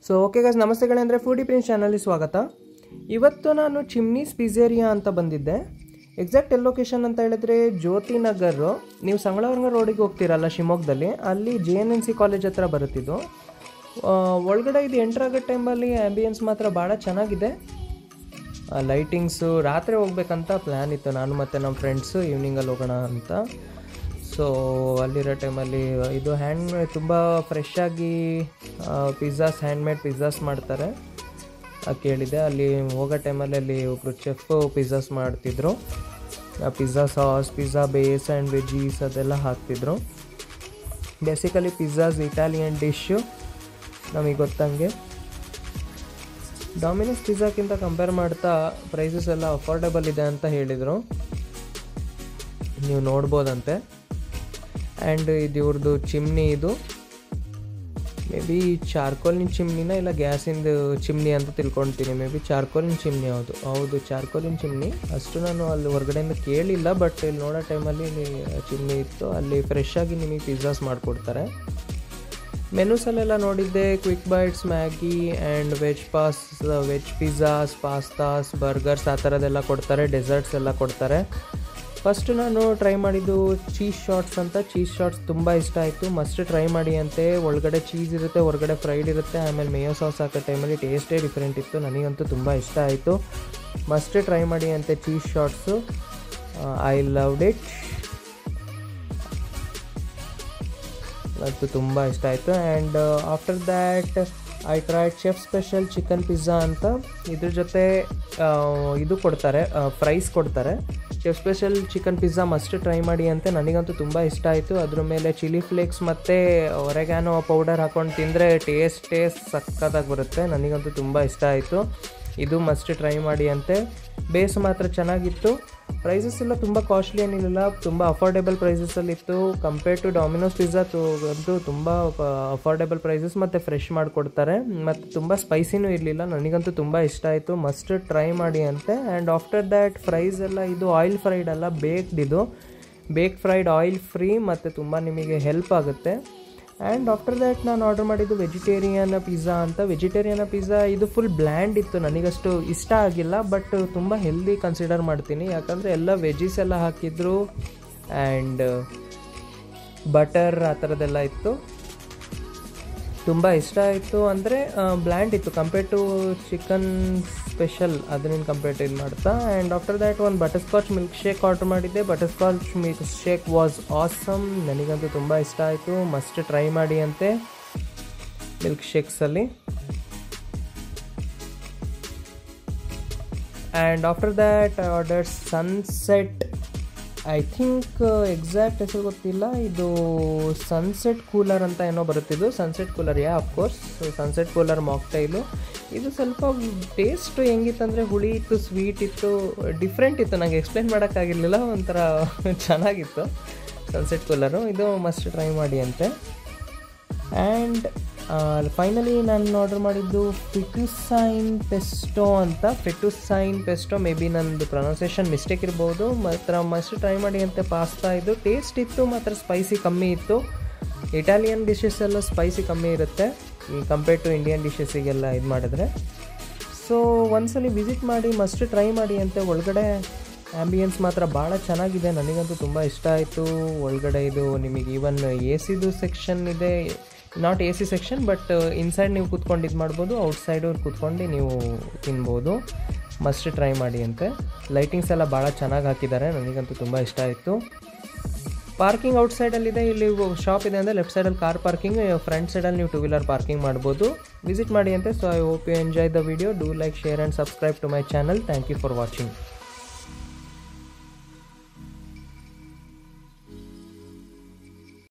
So okay guys, ನಮಸ್ತೆ ಗೆಳೆಯರೆ, foodie prince ಚಾನಲ್ಗೆ ಸ್ವಾಗತ. ಇವತ್ತು ನಾನು ಚಿಮ್ನೀಸ್ ಪಿಜ್ಜೇರಿಯಾ ಅಂತ ಬಂದಿದ್ದೆ. ಎಕ್ಸಾಕ್ಟ್ ಲೊಕೇಶನ್ ಅಂತ ಹೇಳಿದ್ರೆ ಜ್ಯೋತಿ ನಗರ್. ನೀವು ಸಂಗಳವರ್ಗ ರೋಡಿಗೆ ಹೋಗ್ತೀರಲ್ಲ ಶಿವಮೊಗ್ಗದಲ್ಲಿ, ಅಲ್ಲಿ JNNC ಕಾಲೇಜ್ ಹತ್ರ ಬರುತ್ತಿದ್ದು. ಒಳಗಡೆ ಇದು ಎಂಟರ್ ಆಗೋ ಟೈಮಲ್ಲಿ ಆ್ಯಂಬಿಯನ್ಸ್ ಮಾತ್ರ ಭಾಳ ಚೆನ್ನಾಗಿದೆ. ಲೈಟಿಂಗ್ಸು ರಾತ್ರಿ ಹೋಗ್ಬೇಕಂತ ಪ್ಲ್ಯಾನ್ ಇತ್ತು, ನಾನು ಮತ್ತು ನಮ್ಮ ಫ್ರೆಂಡ್ಸು ಈವ್ನಿಂಗಲ್ಲಿ ಹೋಗೋಣ ಅಂತ. ಸೊ ಅಲ್ಲಿರೋ ಟೈಮಲ್ಲಿ ಇದು ಹ್ಯಾಂಡ್ಮೇಡ್, ತುಂಬ ಫ್ರೆಶ್ಶಾಗಿ ಪಿಜ್ಜಾಸ್, ಹ್ಯಾಂಡ್ಮೇಡ್ ಪಿಜ್ಜಾಸ್ ಮಾಡ್ತಾರೆ ಕೇಳಿದೆ. ಅಲ್ಲಿ ಹೋಗೋ ಟೈಮಲ್ಲಿ ಅಲ್ಲಿ ಒಬ್ಬರು ಚೆಫ್ ಪಿಜ್ಜಾಸ್ ಮಾಡ್ತಿದ್ರು. Pizza sauce, pizza base and veggies ಅದೆಲ್ಲ ಹಾಕ್ತಿದ್ರು. ಬೇಸಿಕಲಿ ಪಿಜ್ಜಾಸ್ ಇಟಾಲಿಯನ್ ಡಿಶ್ಶು ನಮಗೆ ಗೊತ್ತಂಗೆ. ಡಾಮಿನೋಸ್ ಪಿಜ್ಜಾಕ್ಕಿಂತ ಕಂಪೇರ್ ಮಾಡ್ತಾ ಪ್ರೈಸಸ್ ಎಲ್ಲ ಅಫೋರ್ಡೆಬಲ್ ಇದೆ ಅಂತ ಹೇಳಿದರು, ನೀವು ನೋಡ್ಬೋದಂತೆ. ಆ್ಯಂಡ್ ಇದು ಇವ್ರದ್ದು ಚಿಮ್ನಿ, ಇದು ಮೇ ಬಿ ಚಾರ್ಕೋಲಿನ ಚಿಮ್ನಿನ ಇಲ್ಲ ಗ್ಯಾಸಿಂದು ಚಿಮ್ನಿ ಅಂತ ತಿಳ್ಕೊಳ್ತೀನಿ. ಮೇ ಬಿ ಚಾರ್ಕೋಲಿನ ಚಿಮ್ನಿ. ಹೌದು ಚಾರ್ಕೋಲಿನ ಚಿಮ್ನಿ. ಅಷ್ಟು ನಾನು ಅಲ್ಲಿ ಹೊರಗಡೆಯಿಂದ ಕೇಳಿಲ್ಲ, ಬಟ್ ಇಲ್ಲಿ ನೋಡೋ ಟೈಮಲ್ಲಿ ಇಲ್ಲಿ ಚಿಮ್ನಿ ಇತ್ತು. ಅಲ್ಲಿ ಫ್ರೆಶ್ಶಾಗಿ ನಿಮಗೆ ಪಿಜ್ಜಾಸ್ ಮಾಡಿಕೊಡ್ತಾರೆ. ಮೆನೂಸಲ್ಲೆಲ್ಲ ನೋಡಿದ್ದೆ, quick bites, Maggi and veg pizzas, pastas, burgers ಆ ಥರದ್ದೆಲ್ಲ ಕೊಡ್ತಾರೆ. ಡೆಸರ್ಟ್ಸ್ ಎಲ್ಲ ಕೊಡ್ತಾರೆ. ಫಸ್ಟು ನಾನು ಟ್ರೈ ಮಾಡಿದ್ದು ಚೀಸ್ ಶಾಟ್ಸ್ ಅಂತ. ಚೀಸ್ ಶಾಟ್ಸ್ ತುಂಬ ಇಷ್ಟ ಆಯಿತು. ಮಸ್ಟ್ ಟ್ರೈ ಮಾಡಿ ಅಂತೆ. ಒಳಗಡೆ ಚೀಸ್ ಇರುತ್ತೆ, ಹೊರಗಡೆ ಫ್ರೈಡ್ ಇರುತ್ತೆ. ಆಮೇಲೆ ಮೇಯೋ ಸಾಸ್ ಹಾಕೋ ಟೈಮಲ್ಲಿ ಟೇಸ್ಟೇ ಡಿಫ್ರೆಂಟ್ ಇತ್ತು. ನನಗಂತೂ ತುಂಬ ಇಷ್ಟ ಆಯಿತು. ಮಸ್ಟ್ ಟ್ರೈ ಮಾಡಿ ಅಂತೆ cheese shots. I loved it. ಅದು ತುಂಬ ಇಷ್ಟ ಆಯಿತು. And after that I tried chef special chicken pizza ಅಂತ. ಇದ್ರ ಜೊತೆ ಇದು ಕೊಡ್ತಾರೆ, ಫ್ರೈಸ್ ಕೊಡ್ತಾರೆ. Chef special chicken pizza must try ಮಾಡಿ ಅಂತೆ. ನನಗಂತೂ ತುಂಬ ಇಷ್ಟ ಆಯಿತು. ಅದ್ರ ಮೇಲೆ ಚಿಲ್ಲಿ ಫ್ಲೇಕ್ಸ್ ಮತ್ತು ಒರೆಗ್ಯಾನೋ ಪೌಡರ್ ಹಾಕ್ಕೊಂಡು ತಿಂದರೆ ಟೇಸ್ಟ್ ಸಕ್ಕತ್ತಾಗಿ ಬರುತ್ತೆ. ನನಗಂತೂ ತುಂಬ ಇಷ್ಟ ಆಯಿತು. ಇದು ಮಸ್ಟ್ ಟ್ರೈ ಮಾಡಿ ಅಂತೆ. ಬೇಸ್ ಮಾತ್ರ ಚೆನ್ನಾಗಿತ್ತು. ಪ್ರೈಸಸ್ ಎಲ್ಲ ತುಂಬ ಕಾಸ್ಟ್ಲಿ ಏನಿರಲಿಲ್ಲ, ತುಂಬ ಅಫೋರ್ಡೆಬಲ್ ಪ್ರೈಸಸಲ್ಲಿತ್ತು. ಕಂಪೇರ್ ಟು ಡಾಮಿನೋಸ್ ಪಿಜ್ಜಾ ಅಂತೂ ತುಂಬ ಅಫೋರ್ಡೆಬಲ್ ಪ್ರೈಸಸ್, ಮತ್ತು ಫ್ರೆಶ್ ಮಾಡಿಕೊಡ್ತಾರೆ. ಮತ್ತು ತುಂಬ ಸ್ಪೈಸಿನೂ ಇರಲಿಲ್ಲ. ನನಗಂತೂ ತುಂಬ ಇಷ್ಟ ಆಯಿತು. ಮಸ್ಟ್ ಟ್ರೈ ಮಾಡಿ ಅಂತೆ. ಆ್ಯಂಡ್ ಆಫ್ಟರ್ ದ್ಯಾಟ್ ಫ್ರೈಸ್ ಎಲ್ಲ ಇದು ಆಯಿಲ್ ಫ್ರೈಡ್ ಅಲ್ಲ, ಬೇಕ್ಡ್. ಇದು ಬೇಕ್ ಫ್ರೈಡ್, ಆಯಿಲ್ ಫ್ರೀ, ಮತ್ತು ತುಂಬ ನಿಮಗೆ ಹೆಲ್ಪ್ ಆಗುತ್ತೆ. ಆ್ಯಂಡ್ ಆಫ್ಟರ್ ದ್ಯಾಟ್ ನಾನು ಆರ್ಡರ್ ಮಾಡಿದ್ದು ವೆಜಿಟೇರಿಯನ್ ಪಿಜ್ಜಾ ಅಂತ. ವೆಜಿಟೇರಿಯನ್ ಪಿಜ್ಜಾ ಇದು ಫುಲ್ ಬ್ಲ್ಯಾಂಡ್ ಇತ್ತು, ನನಗಷ್ಟು ಇಷ್ಟ ಆಗಿಲ್ಲ. ಬಟ್ ತುಂಬ ಹೆಲ್ದಿ ಕನ್ಸಿಡರ್ ಮಾಡ್ತೀನಿ, ಯಾಕಂದರೆ ಎಲ್ಲ ವೆಜ್ಜೀಸ್ ಎಲ್ಲ ಹಾಕಿದ್ರು ಆ್ಯಂಡ್ ಬಟರ್ ಆ ಥರದ್ದೆಲ್ಲ ಇತ್ತು. ತುಂಬ ಇಷ್ಟ ಆಯಿತು. ಅಂದರೆ ಬ್ಲ್ಯಾಂಡ್ ಇತ್ತು ಕಂಪೇರ್ ಟು ಚಿಕನ್ ಸ್ಪೆಷಲ್, ಅದನ್ನ ಕಂಪೇರ್ ಟು ಇದು ಮಾಡ್ತಾ. ಆ್ಯಂಡ್ ಆಫ್ಟರ್ ದ್ಯಾಟ್ ಒಂದು butterscotch milkshake order ಮಾಡಿದ್ದೆ. Butterscotch milkshake was awesome. ನನಗಂತೂ ತುಂಬ ಇಷ್ಟ ಆಯಿತು. ಮಸ್ಟ್ ಟ್ರೈ ಮಾಡಿ ಅಂತೆ ಮಿಲ್ಕ್ ಶೇಕ್ಸಲ್ಲಿ. And after that I order sunset, I think exact ಹೆಸರು ಗೊತ್ತಿಲ್ಲ. ಇದು ಸನ್ಸೆಟ್ ಕೂಲರ್ ಅಂತ ಏನೋ ಬರುತ್ತಿದ್ದು. Sunset cooler, of course sunset cooler mocktail. ಇದು ಸ್ವಲ್ಪ ಟೇಸ್ಟು ಹೆಂಗಿತ್ತಂದರೆ ಹುಳಿ ಇತ್ತು, ಸ್ವೀಟ್ ಇತ್ತು, ಡಿಫ್ರೆಂಟ್ ಇತ್ತು. ನನಗೆ ಎಕ್ಸ್ಪ್ಲೇನ್ ಮಾಡೋಕ್ಕಾಗಿರಲಿಲ್ಲ. ಒಂಥರ ಚೆನ್ನಾಗಿತ್ತು ಸನ್ಸೆಟ್ ಕೂಲರು. ಇದು ಮಸ್ಟ್ ಟ್ರೈ ಮಾಡಿ ಅಂತೆ. ಆ್ಯಂಡ್ ಫೈನಲಿ ನಾನು ಆರ್ಡರ್ ಮಾಡಿದ್ದು ಫೆಟುಸೈನ್ ಪೆಸ್ಟೋ ಅಂತ. ಫೆಟುಸೈನ್ ಪೆಸ್ಟೋ, ಮೇ ಬಿ ನನ್ನದು ಪ್ರೊನೌನ್ಸಿಯೇಷನ್ ಮಿಸ್ಟೇಕ್ ಇರ್ಬೋದು. ಮಾತ್ರ ಮಸ್ಟ್ ಟ್ರೈ ಮಾಡಿ ಅಂತೆ ಪಾಸ್ತಾ. ಇದು ಟೇಸ್ಟ್ ಇತ್ತು, ಮಾತ್ರ ಸ್ಪೈಸಿ ಕಮ್ಮಿ ಇತ್ತು. ಇಟಾಲಿಯನ್ ಡಿಶಸ್ ಎಲ್ಲ ಸ್ಪೈಸಿ ಕಮ್ಮಿ ಇರುತ್ತೆ ಈ ಕಂಪೇರ್ ಟು ಇಂಡಿಯನ್ ಡಿಶಸ್ಸಿಗೆಲ್ಲ ಇದು ಮಾಡಿದ್ರೆ. ಸೊ ಒಂದ್ಸಲಿ ವಿಸಿಟ್ ಮಾಡಿ, ಮಸ್ಟ್ ಟ್ರೈ ಮಾಡಿ ಅಂತೆ. ಒಳಗಡೆ ಆ್ಯಂಬಿಯನ್ಸ್ ಮಾತ್ರ ಭಾಳ ಚೆನ್ನಾಗಿದೆ. ನನಗಂತೂ ತುಂಬ ಇಷ್ಟ ಆಯಿತು. ಒಳಗಡೆ ಇದು ನಿಮಗೆ ಈವನ್ AC ಸೆಕ್ಷನ್ ಇದೆ. Not AC section, but inside ನೀವು ಕೂತ್ಕೊಂಡು ಇದು ಮಾಡ್ಬೋದು, ಔಟ್ಸೈಡು ಕೂತ್ಕೊಂಡು ನೀವು ತಿನ್ಬೋದು. ಮಸ್ಟ್ ಟ್ರೈ ಮಾಡಿ ಅಂತೆ. ಲೈಟಿಂಗ್ಸ್ ಎಲ್ಲ ಭಾಳ ಚೆನ್ನಾಗಿ ಹಾಕಿದ್ದಾರೆ. ನನಗಂತೂ ತುಂಬ ಇಷ್ಟ ಆಯಿತು. ಪಾರ್ಕಿಂಗ್ ಔಟ್ಸೈಡಲ್ಲಿದೆ. ಇಲ್ಲಿ ಶಾಪ್ ಇದೆ ಅಂದರೆ ಲೆಫ್ಟ್ ಸೈಡಲ್ಲಿ ಕಾರ್ ಪಾರ್ಕಿಂಗ್, ಫ್ರಂಟ್ ಸೈಡಲ್ಲಿ ನೀವು 2 ವೀಲರ್ ಪಾರ್ಕಿಂಗ್ ಮಾಡ್ಬೋದು. ವಿಸಿಟ್ ಮಾಡಿ ಅಂತೆ. So I hope you enjoy the video. Do like, share and subscribe to my channel. Thank you for watching.